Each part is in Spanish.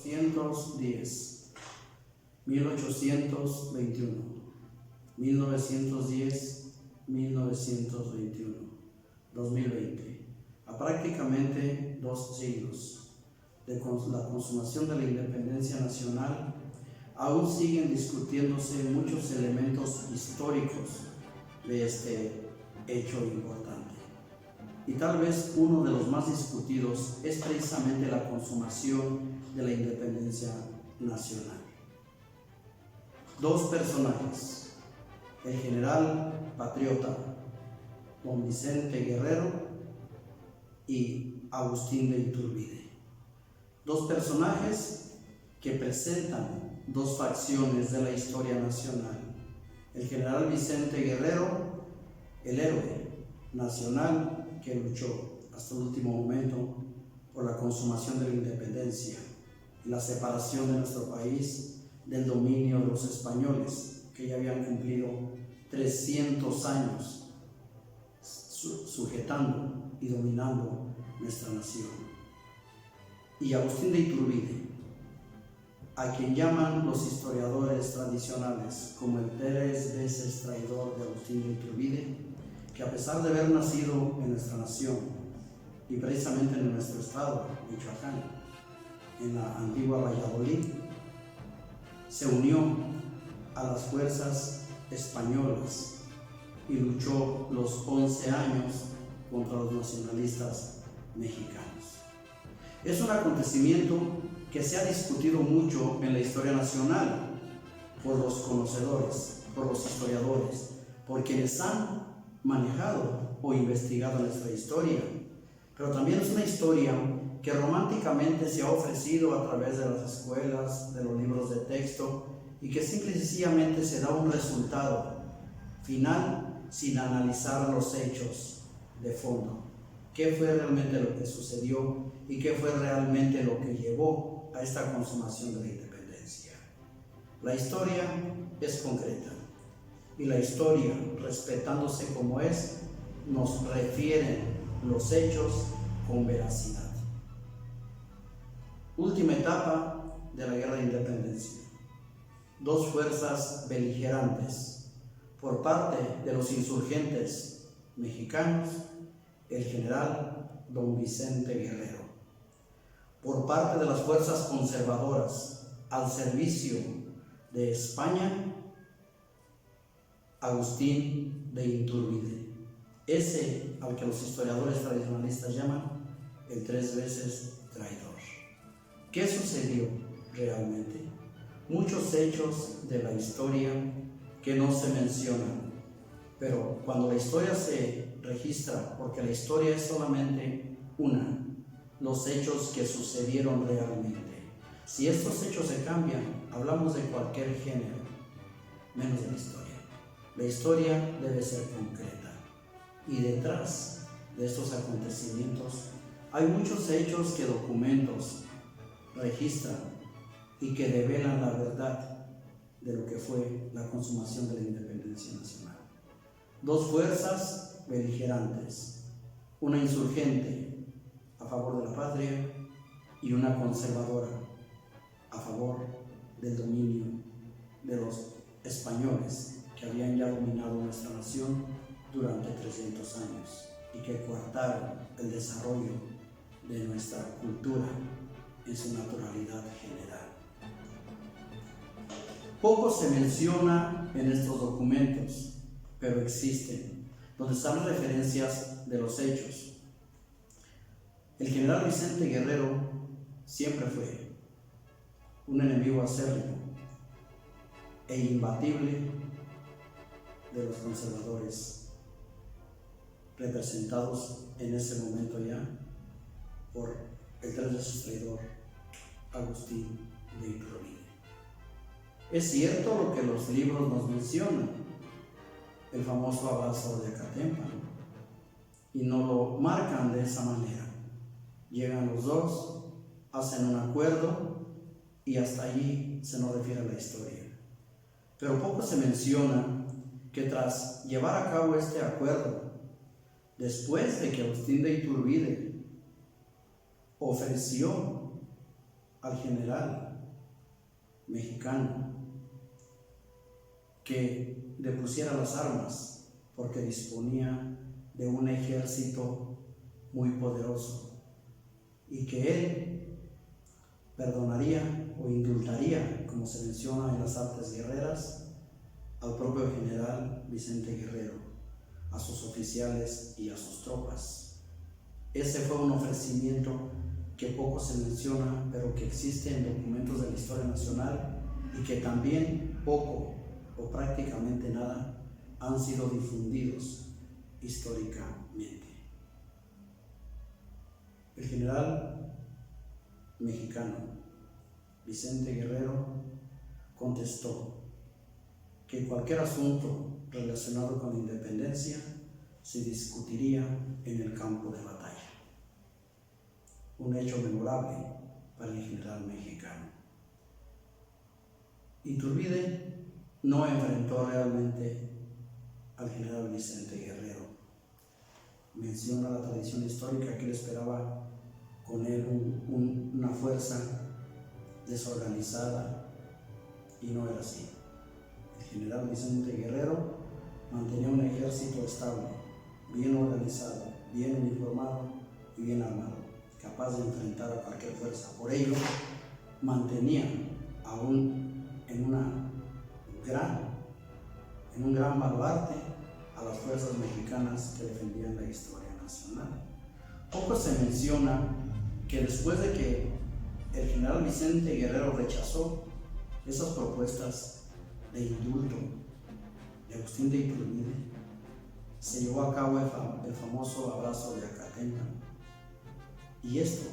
1810, 1821, 1910, 1921, 2020, a prácticamente 2 siglos de la consumación de la independencia nacional, aún siguen discutiéndose muchos elementos históricos de este hecho importante. Y tal vez uno de los más discutidos es precisamente la consumación de la independencia nacional. 2 personajes, el general patriota don Vicente Guerrero y Agustín de Iturbide. 2 personajes que presentan 2 facciones de la historia nacional. El general Vicente Guerrero, el héroe nacional que luchó hasta el último momento por la consumación de la independencia y la separación de nuestro país del dominio de los españoles, que ya habían cumplido 300 años sujetando y dominando nuestra nación. Y Agustín de Iturbide, a quien llaman los historiadores tradicionales como el 3 veces traidor de Agustín de Iturbide, que a pesar de haber nacido en nuestra nación y precisamente en nuestro estado, Michoacán, en la antigua Valladolid, se unió a las fuerzas españolas y luchó los 11 años contra los nacionalistas mexicanos. Es un acontecimiento que se ha discutido mucho en la historia nacional por los conocedores, por los historiadores, por quienes han manejado o investigado nuestra historia, pero también es una historia que románticamente se ha ofrecido a través de las escuelas, de los libros de texto, y que simple y sencillamente se da un resultado final sin analizar los hechos de fondo. ¿Qué fue realmente lo que sucedió y qué fue realmente lo que llevó a esta consumación de la independencia? La historia es concreta y la historia, respetándose como es, nos refiere los hechos con veracidad. Última etapa de la guerra de independencia. 2 fuerzas beligerantes por parte de los insurgentes mexicanos, el general don Vicente Guerrero. Por parte de las fuerzas conservadoras al servicio de España, Agustín de Iturbide, ese al que los historiadores tradicionalistas llaman el 3 veces traidor. ¿Qué sucedió realmente? Muchos hechos de la historia que no se mencionan, pero cuando la historia se registra, porque la historia es solamente una, los hechos que sucedieron realmente. Si estos hechos se cambian, hablamos de cualquier género, menos de la historia. La historia debe ser concreta y detrás de estos acontecimientos hay muchos hechos que documentos registran y que develan la verdad de lo que fue la consumación de la independencia nacional. 2 fuerzas beligerantes, una insurgente a favor de la patria y una conservadora a favor del dominio de los españoles que habían ya dominado nuestra nación durante 300 años y que coartaron el desarrollo de nuestra cultura en su naturalidad general. Poco se menciona en estos documentos, pero existen, donde están referencias de los hechos. El general Vicente Guerrero siempre fue un enemigo acérrimo e imbatible de los conservadores, representados en ese momento ya por el 3 veces traidor Agustín de Iturbide. Es cierto lo que los libros nos mencionan, el famoso abrazo de Acatempa, y no lo marcan de esa manera. Llegan los 2, hacen un acuerdo y hasta allí se nos refiere a la historia. Pero poco se menciona que tras llevar a cabo este acuerdo, después de que Agustín de Iturbide ofreció al general mexicano que depusiera las armas porque disponía de un ejército muy poderoso y que él perdonaría o indultaría, como se menciona en las artes guerreras, al propio general Vicente Guerrero, a sus oficiales y a sus tropas. Ese fue un ofrecimiento que poco se menciona, pero que existe en documentos de la historia nacional y que también poco o prácticamente nada han sido difundidos históricamente. El general mexicano Vicente Guerrero contestó que cualquier asunto relacionado con la independencia se discutiría en el campo de batalla. Un hecho memorable para el general mexicano. Iturbide no enfrentó realmente al general Vicente Guerrero. Menciona la tradición histórica que él esperaba con él una fuerza desorganizada, y no era así. El general Vicente Guerrero mantenía un ejército estable, bien organizado, bien uniformado y bien armado, capaz de enfrentar a cualquier fuerza. Por ello, mantenía aún en un gran baluarte a las fuerzas mexicanas que defendían la historia nacional. Poco se menciona que después de que el general Vicente Guerrero rechazó esas propuestas de indulto de Agustín de Iturbide, se llevó a cabo el famoso abrazo de Acatenca, y esto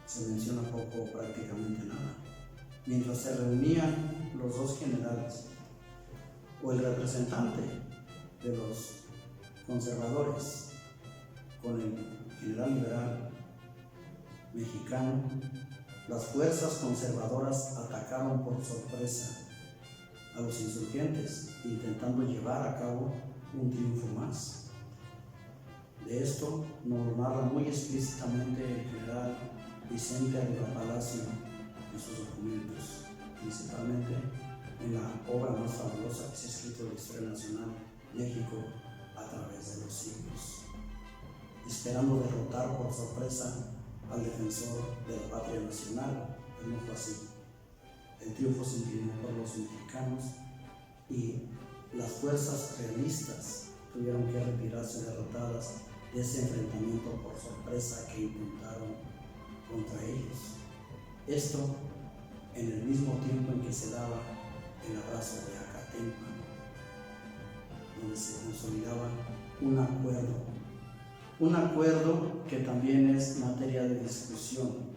se menciona poco o prácticamente nada. Mientras se reunían los dos generales o el representante de los conservadores con el general liberal mexicano, las fuerzas conservadoras atacaron por sorpresa a los insurgentes, intentando llevar a cabo un triunfo más. De esto nos lo narra muy explícitamente el general Vicente Arriba Palacio en sus documentos, principalmente en la obra más fabulosa que se ha escrito en la historia nacional, México a través de los siglos, esperando derrotar por sorpresa al defensor de la patria nacional, pero no fue así. El triunfo se inclinó por los mexicanos y las fuerzas realistas tuvieron que retirarse derrotadas de ese enfrentamiento por sorpresa que intentaron contra ellos. Esto en el mismo tiempo en que se daba el abrazo de Acatenca, donde se consolidaba un acuerdo que también es materia de discusión.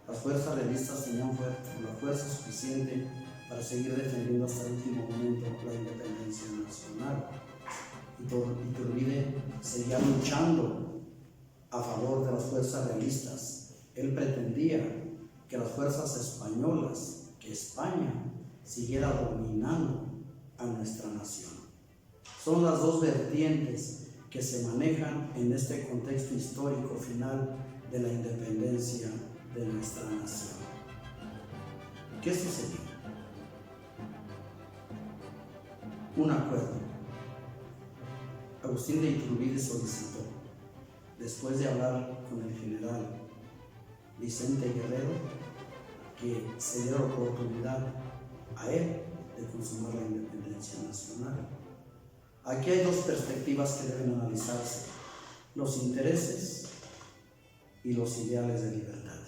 Las fuerzas realistas tenían la fuerza suficiente para seguir defendiendo hasta el último momento la independencia nacional. Iturbide seguía luchando a favor de las fuerzas realistas. Él pretendía que las fuerzas españolas, que España siguiera dominando a nuestra nación. Son las dos vertientes que se manejan en este contexto histórico final de la independencia de nuestra nación. ¿Qué sucedió? Un acuerdo. Agustín de Iturbide solicitó, después de hablar con el general Vicente Guerrero, que se diera oportunidad a él de consumar la independencia nacional. Aquí hay dos perspectivas que deben analizarse: los intereses y los ideales de libertad.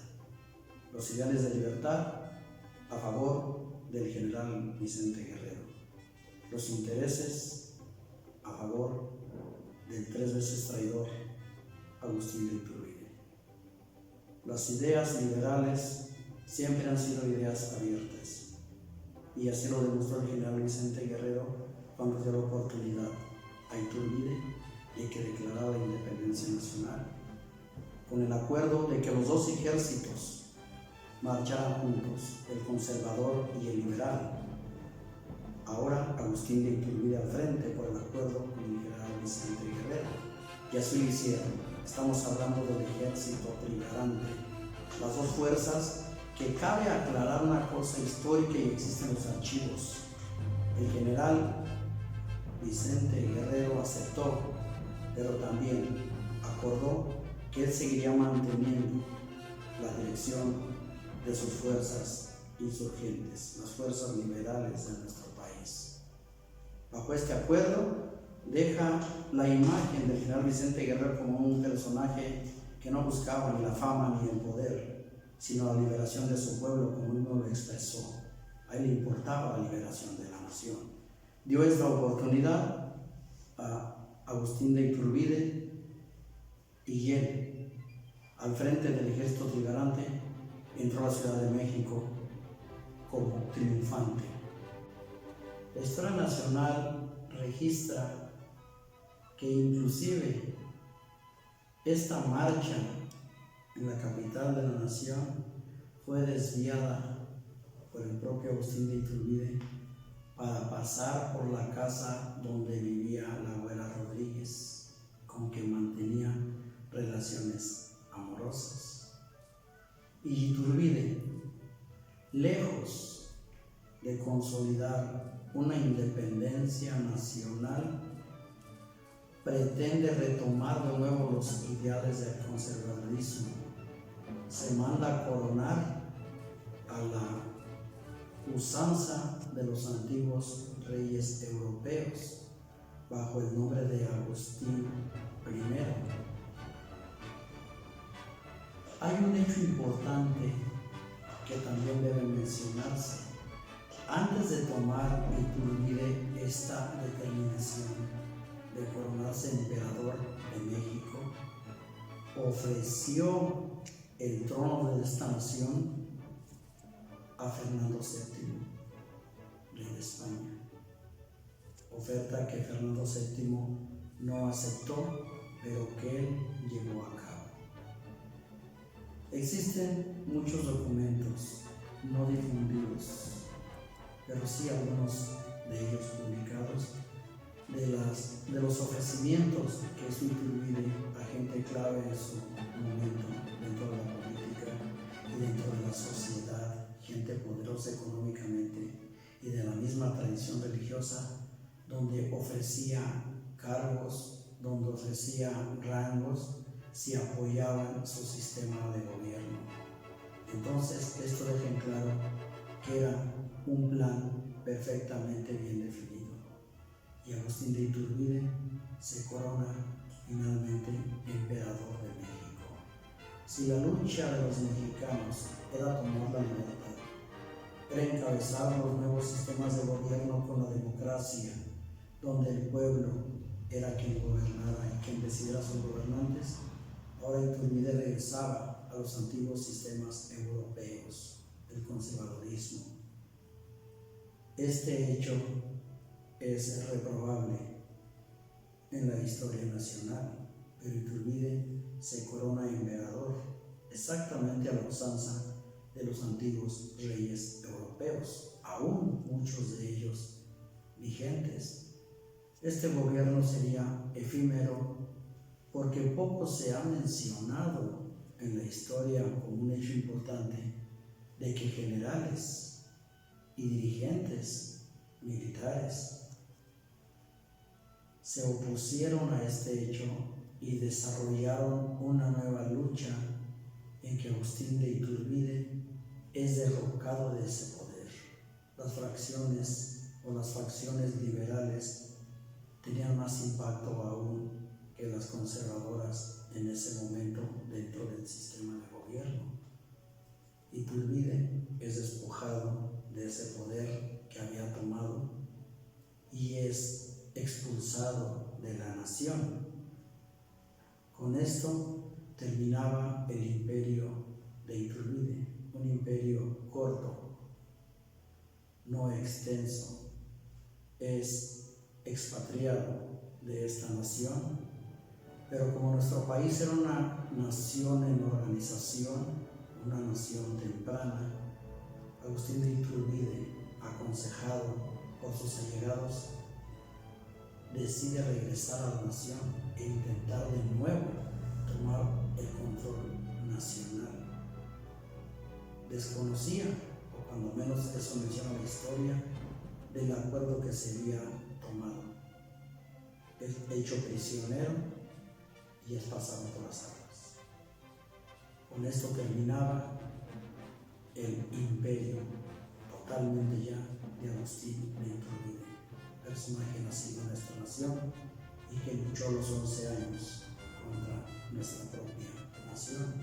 Los ideales de libertad a favor del general Vicente Guerrero, los intereses a favor del 3 veces traidor Agustín de Iturbide. Las ideas liberales siempre han sido ideas abiertas, y así lo demostró el general Vicente Guerrero cuando dio la oportunidad a Iturbide de que declarara la independencia nacional, con el acuerdo de que los dos ejércitos marcharan juntos, el conservador y el liberal. Ahora Agustín de Iturbide al frente por el acuerdo con el general Vicente Guerrero, y así lo hicieron. Estamos hablando del ejército trigarante, las dos fuerzas que cabe aclarar una cosa histórica y existe en los archivos. El general Vicente Guerrero aceptó, pero también acordó que él seguiría manteniendo la dirección de sus fuerzas insurgentes, las fuerzas liberales de nuestro país. Bajo este acuerdo, deja la imagen del general Vicente Guerrero como un personaje que no buscaba ni la fama ni el poder, sino la liberación de su pueblo, como él mismo lo expresó. A él le importaba la liberación de la nación. Dio esta oportunidad a Agustín de Iturbide y él, al frente del ejército trigarante, entró a la Ciudad de México como triunfante. La historia nacional registra que inclusive esta marcha en la capital de la nación fue desviada por el propio Agustín de Iturbide para pasar por la casa donde vivía la abuela Rodríguez, con quien mantenía relaciones amorosas. Y Iturbide, lejos de consolidar una independencia nacional, pretende retomar de nuevo los ideales del conservadurismo. Se manda a coronar a la usanza de los antiguos reyes europeos bajo el nombre de Agustín I. Hay un hecho importante que también debe mencionarse. Antes de tomar Iturbide esta determinación de coronarse emperador de México, ofreció el trono de esta nación a Fernando VII, rey de España. Oferta que Fernando VII no aceptó, pero que él llevó a cabo. Existen muchos documentos no difundidos, pero sí algunos de ellos publicados, de los ofrecimientos que hizo Iturbide a gente clave en su momento dentro de la política y dentro de la sociedad, gente poderosa económicamente y de la misma tradición religiosa, donde ofrecía cargos, donde ofrecía rangos si apoyaban su sistema de gobierno. Entonces, esto deja en claro que era un plan perfectamente bien definido. Y Agustín de Iturbide se corona finalmente emperador de México. Si la lucha de los mexicanos era tomar la libertad, era encabezar los nuevos sistemas de gobierno con la democracia, donde el pueblo era quien gobernara y quien decidiera a sus gobernantes, ahora Iturbide regresaba a los antiguos sistemas europeos del conservadurismo. Este hecho es reprobable en la historia nacional, pero Iturbide se corona emperador exactamente a la usanza de los antiguos reyes europeos, aún muchos de ellos vigentes. Este gobierno sería efímero porque poco se ha mencionado en la historia como un hecho importante de que generales y dirigentes militares se opusieron a este hecho y desarrollaron una nueva lucha en que Agustín de Iturbide es derrocado de ese poder. Las fracciones o las facciones liberales tenían más impacto aún que las conservadoras en ese momento dentro del sistema de gobierno. Iturbide es despojado de ese poder que había tomado y es expulsado de la nación. Con esto terminaba el imperio de Iturbide, un imperio corto, no extenso. Es expatriado de esta nación, pero como nuestro país era una nación en organización, una nación temprana, Agustín de Iturbide, aconsejado por sus allegados, decide regresar a la nación e intentar de nuevo tomar el control nacional. desconocía, o cuando menos eso menciona la historia, del acuerdo que se había tomado. Es hecho prisionero y es pasado por las armas. Con esto terminaba el imperio totalmente ya de Agustín de Iturbide, personaje nacido en nuestra nación y que luchó los 11 años contra nuestra propia nación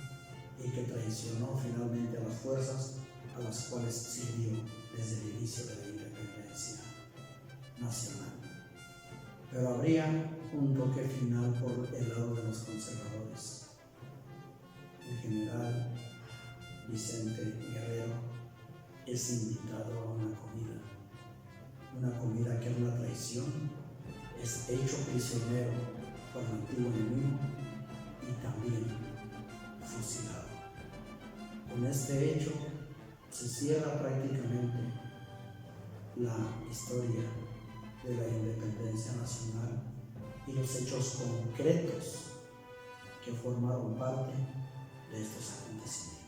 y que traicionó finalmente a las fuerzas a las cuales sirvió desde el inicio de la independencia nacional. Pero habría un toque final por el lado de los conservadores. El general Vicente Guerrero es invitado a una comida que es una traición, es hecho prisionero por el antiguo enemigo y también fusilado. Con este hecho se cierra prácticamente la historia de la independencia nacional y los hechos concretos que formaron parte de estos acontecimientos.